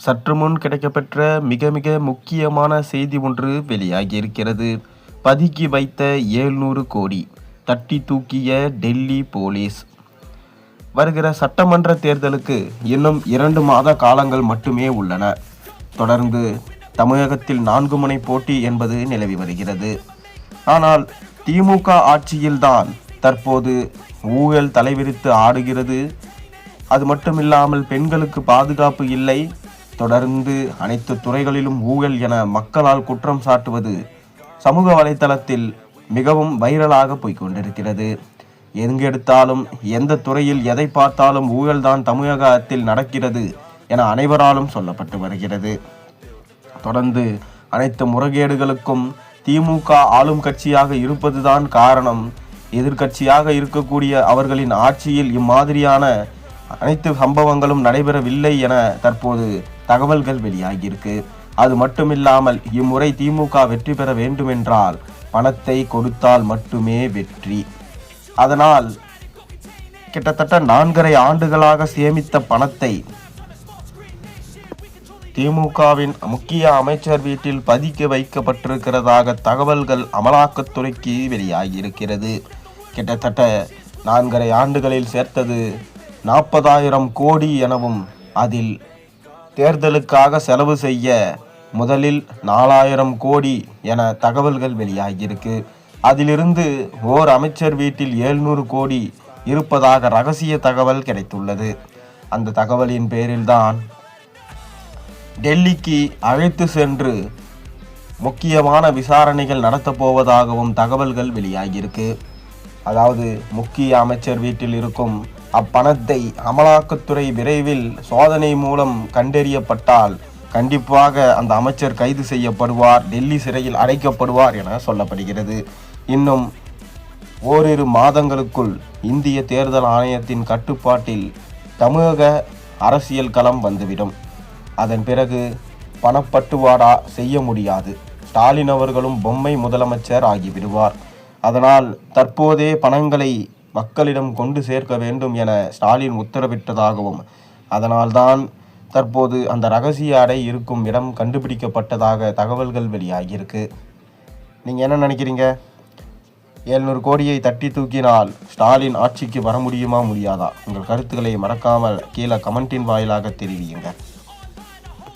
சற்று முன் கிடைக்கப்பெற்ற மிக மிக முக்கியமான செய்தி ஒன்று வெளியாகி இருக்கிறது. பதுக்கி வைத்த 700 கோடி தட்டி தூக்கிய டெல்லி போலீஸ். வருகிற சட்டமன்ற தேர்தலுக்கு இன்னும் 2 மாத காலங்கள் மட்டுமே உள்ளன. தொடர்ந்து தமிழகத்தில் 4 முனை போட்டி என்பது நிலவி வருகிறது. ஆனால் திமுக ஆட்சியில்தான் தற்போது ஊழல் தலைவிரித்து ஆடுகிறது. அது மட்டுமில்லாமல் பெண்களுக்கு பாதுகாப்பு இல்லை. தொடர்ந்து அனைத்து துறைகளிலும் ஊழல் என மக்களால் குற்றம் சாட்டுவது சமூக வலைத்தளத்தில் மிகவும் வைரலாக போய்கொண்டிருக்கிறது. எங்கெடுத்தாலும் எந்த துறையில் எதை பார்த்தாலும் ஊழல்தான் தமிழகத்தில் நடக்கிறது என அனைவராலும் சொல்லப்பட்டு வருகிறது. தொடர்ந்து அனைத்து முறைகேடுகளுக்கும் திமுக ஆளும் கட்சியாக இருப்பதுதான் காரணம். எதிர்கட்சியாக இருக்கக்கூடிய அவர்களின் ஆட்சியில் இம்மாதிரியான அனைத்து சம்பவங்களும் நடைபெறவில்லை என தற்போது தகவல்கள் வெளியாகியிருக்கு. அது மட்டுமில்லாமல் இம்முறை திமுக வெற்றி பெற வேண்டுமென்றால் பணத்தை கொடுத்தால் மட்டுமே வெற்றி. அதனால் கிட்டத்தட்ட 4.5 ஆண்டுகளாக சேமித்த பணத்தை திமுகவின் முக்கிய அமைச்சர் வீட்டில் பதுக்கி வைக்கப்பட்டிருக்கிறதாக தகவல்கள் அமலாக்கத்துறைக்கு வெளியாகியிருக்கிறது. கிட்டத்தட்ட 4.5 ஆண்டுகளில் சேர்த்தது 40,000 கோடி எனவும் அதில் தேர்தலுக்காக செலவு செய்ய முதலில் 4,000 கோடி என தகவல்கள் வெளியாகியிருக்கு. அதிலிருந்து ஓர் அமைச்சர் வீட்டில் 700 கோடி இருப்பதாக ரகசிய தகவல் கிடைத்துள்ளது. அந்த தகவலின் பேரில்தான் டெல்லிக்கு அழைத்து சென்று முக்கியமான விசாரணைகள் நடத்தப்போவதாகவும் தகவல்கள் வெளியாகியிருக்கு. அதாவது முக்கிய அமைச்சர் வீட்டில் இருக்கும் அப்பணத்தை அமலாக்கத்துறை விரைவில் சோதனை மூலம் கண்டறியப்பட்டால் கண்டிப்பாக அந்த அமைச்சர் கைது செய்யப்படுவார், டெல்லி சிறையில் அடைக்கப்படுவார் என சொல்லப்படுகிறது. இன்னும் ஓரிரு மாதங்களுக்குள் இந்திய தேர்தல் ஆணையத்தின் கட்டுப்பாட்டில் தமிழக அரசியல் களம் வந்துவிடும். அதன் பிறகு பணப்பட்டுவாடா செய்ய முடியாது. ஸ்டாலின் அவர்களும் பொம்மை முதலமைச்சர் ஆகிவிடுவார். அதனால் தற்போதே பணங்களை மக்களிடம் கொண்டு சேர்க்க வேண்டும் என ஸ்டாலின் உத்தரவிட்டதாகவும் அதனால்தான் தற்போது அந்த ரகசிய அடை இருக்கும் இடம் கண்டுபிடிக்கப்பட்டதாக தகவல்கள் வெளியாகியிருக்கு. நீங்கள் என்ன நினைக்கிறீங்க? 700 கோடியை தட்டி தூக்கினால் ஸ்டாலின் ஆட்சிக்கு வர முடியுமா முடியாதா? உங்கள் கருத்துக்களை மறக்காமல் கீழே கமெண்டின் வாயிலாக தெரிவியுங்க.